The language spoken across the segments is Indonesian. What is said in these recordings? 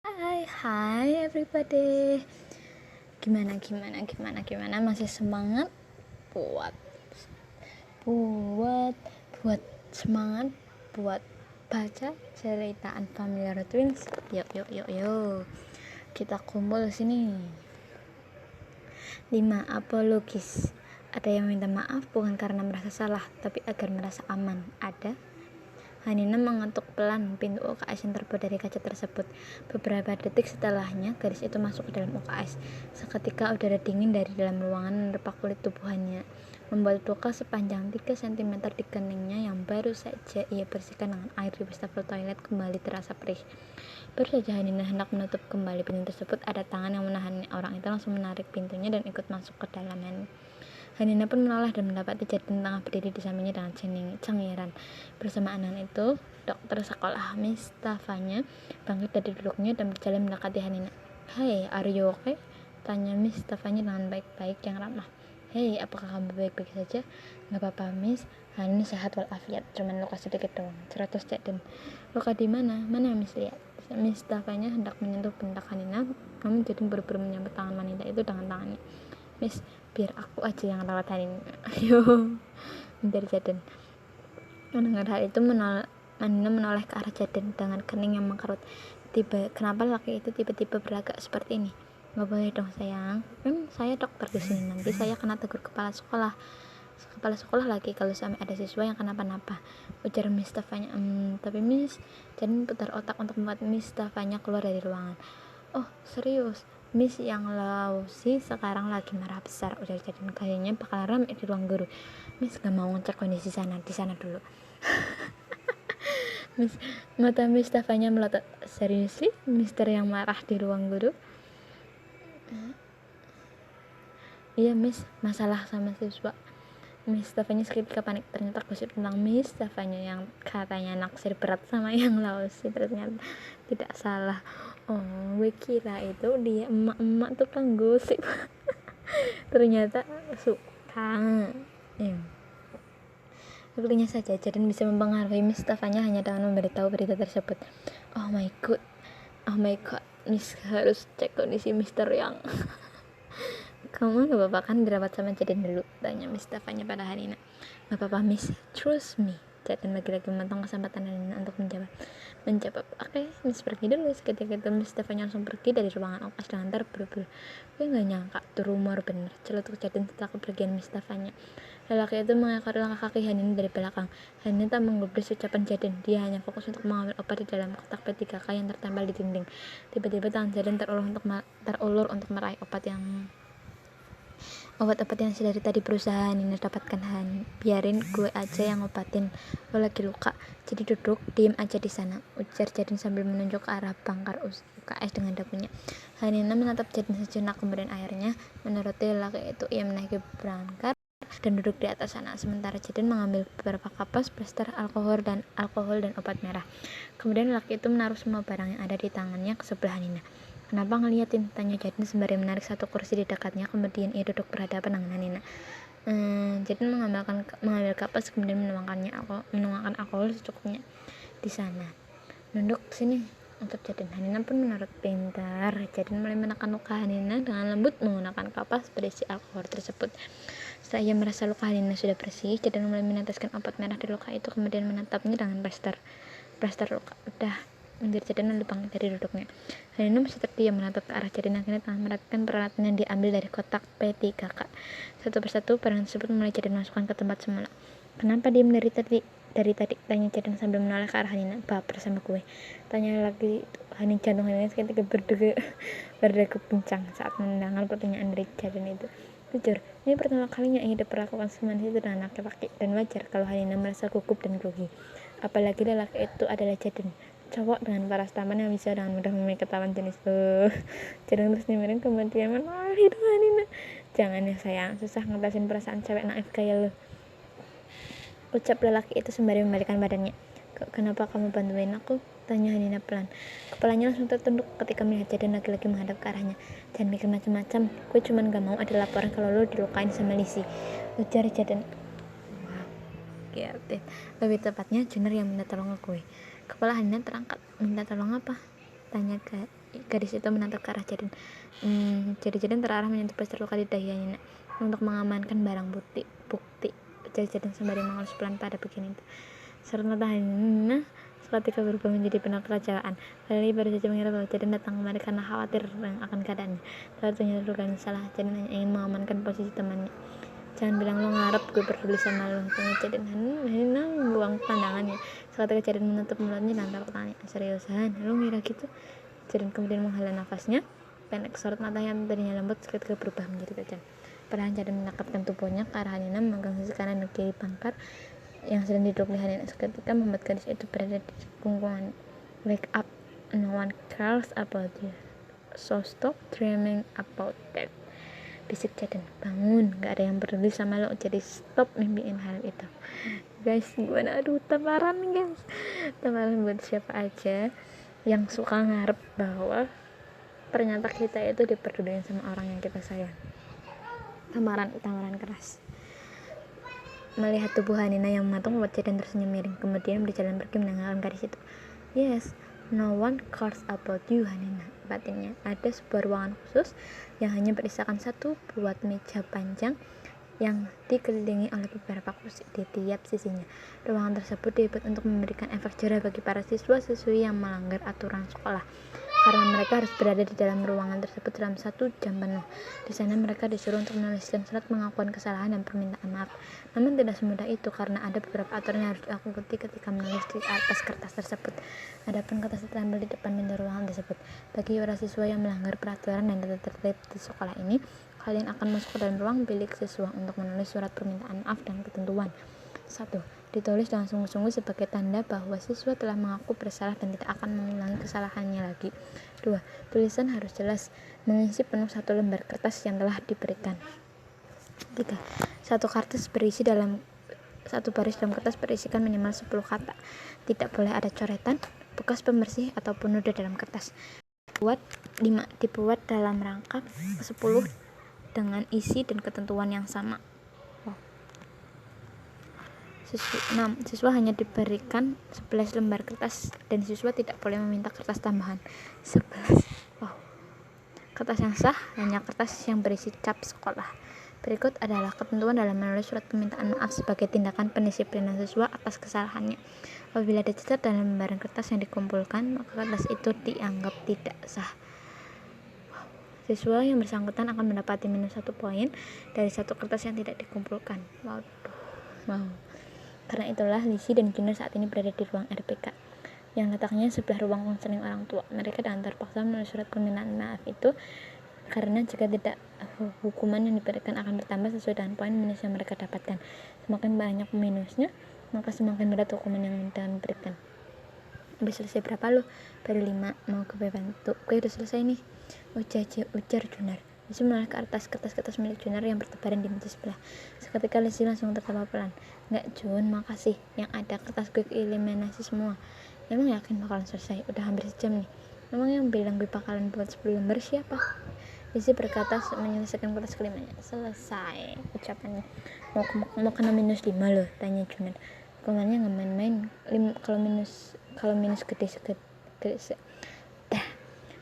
Hai everybody. Gimana? Masih semangat buat buat buat semangat buat baca cerita Unfamiliar Twins. Yuk. Kita kumpul sini. 5. Apologis. Ada yang minta maaf bukan karena merasa salah, tapi agar merasa aman. Ada. Hanina mengetuk pelan pintu UKS yang terbuat dari kaca tersebut. Beberapa detik setelahnya, gadis itu masuk ke dalam UKS. Seketika udara dingin dari dalam ruangan menerpa kulit tubuhannya, membuat luka sepanjang 3 cm di keningnya yang baru saja ia bersihkan dengan air di wastafel toilet kembali terasa perih. Baru saja Hanina hendak menutup kembali pintu tersebut, ada tangan yang menahannya. Orang itu langsung menarik pintunya dan ikut masuk ke dalamnya. Hanina pun menoleh dan mendapati Jaden tengah berdiri di sampingnya dengan cengiran. Bersamaan dengan itu, dokter sekolah Mustafanya bangkit dari duduknya dan berjalan mendekati Hanina. "Hey, are you okay?" tanya Mustafanya dengan baik-baik yang ramah. "Hey, apakah kamu baik-baik saja?" "Gak apa-apa, Miss. Hanina sehat walafiat. Cuman luka sedikit doang," cerotos Jaden. "Luka di mana? Mana Miss lihat?" Mustafanya hendak menyentuh pundak Hanina, namun Jaden buru-buru menyambut tangan wanita itu dengan tangannya. "Miss, biar aku aja yang rawat Hanina." "Ayo," menjadi Jaden. Mendengar hal itu, Hanina menoleh ke arah Jaden dengan kening yang mengkerut. Kenapa laki itu tiba-tiba berlagak seperti ini? "Nggak boleh dong sayang, kan saya dokter di sini, nanti saya kena tegur kepala sekolah lagi kalau sampai ada siswa yang kenapa-napa," ujar Mustafanya. Tapi Miss." Jaden putar otak untuk membuat Mustafanya keluar dari ruangan. "Oh, serius? Miss yang Lausi sekarang lagi marah besar," ujar Jaden. "Kayaknya bakal ramai di ruang guru. Miss gak mau ngecek kondisi di sana dulu." Mata Mustafanya melotot. "Seriously? Mister yang marah di ruang guru?" "Iya Miss, masalah sama siswa." Mustafanya seketika panik. Ternyata gosip tentang Mustafanya yang katanya naksir berat sama yang Lausi ternyata tidak salah. Oh, gue kira itu dia emak-emak tukang gosip. Ternyata suka. Sepertinya saja Jaden bisa mempengaruhi Mustafanya hanya dengan memberitahu berita tersebut. Oh my god, Miss harus cek kondisi Mister yang "Kamu gak apa-apa kan dirawat sama Jaden dulu?" tanya Mustafanya pada Hanina. "Gak apa-apa Miss, trust me." Jaden lagi-lagi memotong kesempatan Hanina untuk menjawab. "Oke, Miss pergi dulu." Seketika itu Mustafanya langsung pergi dari ruangan UKS dengan terburu-buru. "Gue gak nyangka tuh rumor bener," celutuk Jaden setelah kepergian Mustafanya. Lelaki itu mengekori langkah kaki Hanina dari belakang. Hanina tak menggubris ucapan Jaden. Dia hanya fokus untuk mengambil obat di dalam kotak P3K yang tertempel di dinding. Tiba-tiba tangan Jaden terulur untuk meraih obat-obat yang sedari tadi berusaha Hanina dapatkan. "Biarin gue aja yang ngobatin, lo lagi luka, jadi duduk diem aja di sana," ujar Jaden sambil menunjuk ke arah bangkar UKS dengan dagunya. Hanina menatap Jaden sejenak, kemudian akhirnya menuruti lelaki itu. Ia menaiki bangkar dan duduk di atas sana, sementara Jaden mengambil beberapa kapas, plester, alkohol dan obat merah. Kemudian lelaki itu menaruh semua barang yang ada di tangannya ke sebelah Hanina. "Kenapa ngeliatin?" tanya Jaden sembari menarik satu kursi di dekatnya. Kemudian ia duduk berhadapan dengan Hanina. Jaden mengambil kapas, kemudian menuangkan alkohol secukupnya di sana. "Nunduk sini," untuk Jaden. Hanina pun menurut. Pintar. Jaden mulai menekan luka Hanina dengan lembut menggunakan kapas berisi alkohol tersebut. Setelah ia merasa luka Hanina sudah bersih, Jaden mulai meneteskan obat merah di luka itu, kemudian menatapnya dengan plester luka. "Udah," menjadi Jaden lalu bangkit dari duduknya. Hanina masih terdiam menatap ke arah Jaden. Akhirnya tangan merapikan peralatan yang diambil dari kotak P3K. Satu persatu barang tersebut mulai Jaden masukkan ke tempat semula. "Kenapa diem dari tadi?" tanya Jaden sambil menoleh ke arah Hanina. "Baper sama gue?" tanya lagi itu. Jantung Hanina seketika berdegup kencang saat mendengar pertanyaan dari Jaden itu. Jujur, ini pertama kalinya ia diperlakukan semanis itu dengan laki-laki, dan wajar kalau Hanina merasa gugup dan grogi. Apalagi lelaki itu adalah Jaden, cowok dengan paras tampan yang bisa dengan mudah memiliki ketahuan jenis. Jaden terus nyemirin kemudian menoleh itu Hanina. "Jangan ya sayang, susah ngatasin perasaan cewek naif kayak lo," ucap lelaki itu sembari membalikkan badannya. "Kenapa kamu bantuin aku?" tanya Hanina pelan. Kepalanya langsung tertunduk ketika melihat Jaden lagi-lagi menghadap ke arahnya. "Jangan mikir macam-macam, gue cuma gak mau ada laporan kalau lo dilukain sama Lizzie," ujar Jaden. Wow, kreatif. Lebih tepatnya Junior yang minta tolong ke gue. Kepala Hanina terangkat. "Minta tolong apa?" tanya Gadis itu menatap ke arah Jadin. Jadin terarah menyentuh plaster luka di dahinya Nina untuk mengamankan barang bukti. Ujar Jadin sembari mengelus pelan pada bagian itu. Sorot mata Nina seketika berubah menjadi penuh kekecewaan. Lali baru saja mengira bahwa Jadin datang kemari karena khawatir akan keadaannya. Ternyata dugaan salah. Jadin hanya ingin mengamankan posisi temannya. Jangan bilang lo ngarep gue peduli sama lo, tanya Jadin. Nina membuang pandangannya. Seketika Jadin menutup mulutnya dan bertanya, seriusan lo ngira gitu? Jadin kemudian menghela nafasnya pendek. Sorot matanya yang tadinya lembut seketika berubah menjadi tajam. Perlahan Jadin menakapkan tubuhnya ke arah Nina, memegang sisi kanan dan kiri bangkar yang sedang duduk di Nina. Seketika membuat gadis itu berada di punggungan. Wake up, no one cares about you, so stop dreaming about that, bisik Jadin. Bangun, gak ada yang peduli sama lo, jadi stop mimpiin hal itu. Guys, gimana? Aduh, tamparan nih guys, tamparan buat siapa aja yang suka ngarep bahwa ternyata kita itu diperduliin sama orang yang kita sayang. Tamparan keras. Melihat tubuh Nina yang mematung, membuat Jadin tersenyum miring, kemudian berjalan pergi meninggalkan gadis itu. Yes, no one cares about you, Nina, batinnya. Ada sebuah ruangan khusus yang hanya berisakan satu buat meja panjang yang dikelilingi oleh beberapa kursi di tiap sisinya. Ruangan tersebut dibuat untuk memberikan efek jerah bagi para siswa-siswi yang melanggar aturan sekolah, karena mereka harus berada di dalam ruangan tersebut dalam 1 jam penuh. Di sana mereka disuruh untuk menuliskan surat pengakuan kesalahan dan permintaan maaf. Namun tidak semudah itu karena ada beberapa aturan yang harus diikuti ketika menulis di atas kertas tersebut. Adapun kertas ditempel di depan pintu ruangan tersebut. Bagi para siswa yang melanggar peraturan dan tata tertib di sekolah ini, kalian akan masuk ke dalam ruang bilik siswa untuk menulis surat permintaan maaf dan ketentuan. 1. Ditulis dengan sungguh-sungguh sebagai tanda bahwa siswa telah mengaku bersalah dan tidak akan mengulangi kesalahannya lagi. 2. Tulisan harus jelas, mengisi penuh 1 lembar kertas yang telah diberikan. 3. Satu baris dalam kertas berisikan minimal 10 kata. Tidak boleh ada coretan, bekas pembersih ataupun noda dalam kertas. 5. Dibuat dalam rangka 10 dengan isi dan ketentuan yang sama. 6. Siswa hanya diberikan 11 lembar kertas dan siswa tidak boleh meminta kertas tambahan. 11. Kertas yang sah hanya kertas yang berisi cap sekolah. Berikut adalah ketentuan dalam menulis surat permintaan maaf sebagai tindakan pendisiplinan siswa atas kesalahannya. Apabila ada cacat dalam lembaran kertas yang dikumpulkan, maka kertas itu dianggap tidak sah. Siswa yang bersangkutan akan mendapati minus 1 poin dari 1 kertas yang tidak dikumpulkan. Wow. Karena itulah Lizzie dan Junior saat ini berada di ruang RPK yang letaknya sebelah ruang konseling orang tua. Mereka dengan terpaksa menulis surat permintaan maaf itu karena jika tidak, hukuman yang diberikan akan bertambah sesuai dengan poin minus yang mereka dapatkan. Semakin banyak minusnya, maka semakin berat hukuman yang akan diberikan. Udah selesai berapa lo? Baru 5. Mau gue bantu? Gue udah selesai nih, ujar Junior. Lizzie menoleh ke atas kertas milik Junior yang bertebaran di meja sebelah. Seketika Lizzie langsung tertawa pelan. Enggak Jun, makasih. Yang ada kertas gue eliminasi semua. Emang yakin bakalan selesai? Udah hampir sejam nih. Emang yang bilang gue bakalan buat 10 lembar siapa? Lizzie berkata menyelesaikan kertas kelimanya. Selesai ucapannya. Mau kena minus 5 loh, tanya Junior. Hukumannya nggak main-main. Kalau minus gede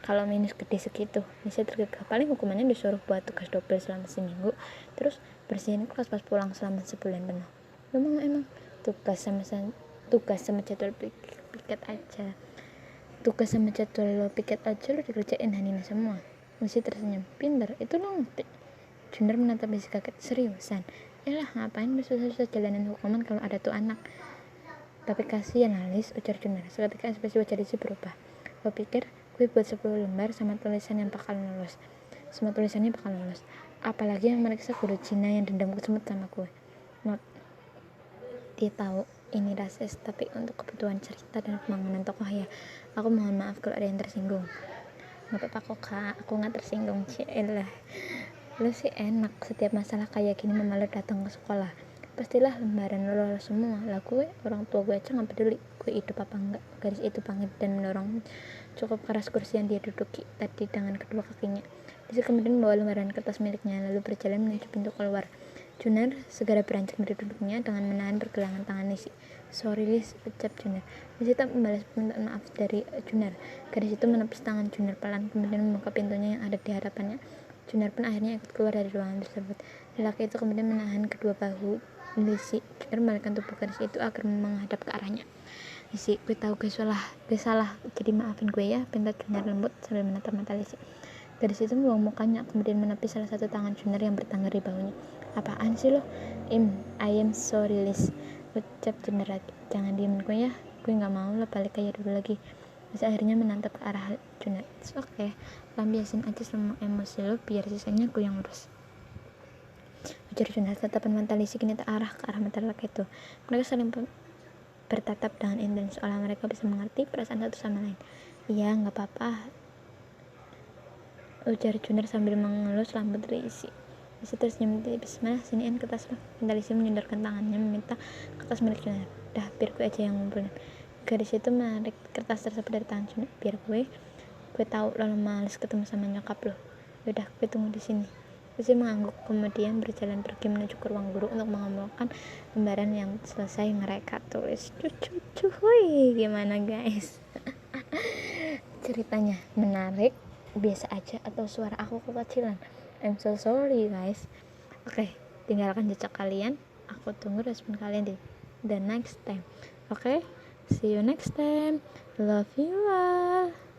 kalau minus gede segitu, Lizzie tergegah. Paling hukumannya disuruh buat tugas double selama seminggu, terus bersihin kelas pas pulang selama sebulan penuh. Emang tugas sama jadwal piket aja. Tugas sama jadwal piket aja lo dikerjain Hanina semua. Lizzie tersenyum. Pinter, itu lo ngerti. Junior menatap Lizzie kaget. Seriusan? Yalah, ngapain lo susah-susah jalanin hukuman kalau ada tuh anak? Tapi kasihan Liz, ujar Junior. Seketika ekspresi wajah Lizzie berubah. Gue pikir gue buat 10 lembar sama tulisannya bakal lulus. Apalagi yang meriksa guru Cina yang dendam semut sama gue. Dia tahu ini rasis, tapi untuk kebutuhan cerita dan pembangunan tokoh ya. Aku mohon maaf kalau ada yang tersinggung. Gak apa-apa kok kak, aku gak tersinggung. Cielah, lu sih enak setiap masalah kayak gini memalu datang ke sekolah. Pastilah lembaran lo lolos semua. Lah gue, orang tua gue aja gak peduli gue hidup apa enggak. Gadis itu pangit dan mendorong cukup keras kursi yang dia duduki tadi dengan kedua kakinya. Lizzie kemudian membawa lembaran kertas miliknya lalu berjalan menuju pintu keluar. Junar segera beranjak dari duduknya dengan menahan pergelangan tangan Lisi. Sorry Lis, ucap Junar. Lisi tak membalas permintaan maaf dari Junar. Gadis itu menepis tangan Junar pelan, kemudian membuka pintunya yang ada di hadapannya. Junar pun akhirnya ikut keluar dari ruangan tersebut. Lelaki itu kemudian menahan kedua bahu Lisi. Junar membalikkan tubuh gadis itu agar menghadap ke arahnya. Lisi, gue tahu gue salah, jadi maafin gue ya, pinta Junar lembut sambil menatap mata Lisi. Gadis itu membuang mukanya, kemudian menepis salah satu tangan Junar yang bertengger di bahunya. Apaan sih lo? I am sorry Lis, ucap Junar lagi. Jangan diemin gue ya, gue gak mau lo balik kayak dulu lagi. Lisi akhirnya menatap ke arah Junar. It's okay, lampiasin aja semua emosi lo, biar sisanya gue yang urus, ujar Junar. Tatapan mata Lisi kini terarah ke arah mata lelaki itu. Mereka saling bertatap dengan intens, seolah mereka bisa mengerti perasaan satu sama lain. Iya, gak apa-apa, ujar Junar sambil mengelus rambut Lisi. Lisi tersenyum tipis. Mana siniin kertas lo? Minta Lisi menyodorkan tangannya meminta kertas milik Junar. Dah, biar gue aja yang ngumpulin. Gadis itu menarik kertas tersebut dari tangan Junar. Biar gue tahu lo males ketemu sama nyokap lo. Yaudah, gue tunggu di sini. Lisi mengangguk, kemudian berjalan pergi menuju ke ruang guru untuk mengumpulkan lembaran yang selesai mereka tulis. Cuy, gimana guys? Ceritanya menarik, biasa aja, atau suara aku kekecilan? I'm so sorry guys. Oke, tinggalkan jejak kalian. Aku tunggu respon kalian di the next time. Oke, see you next time. Love you all.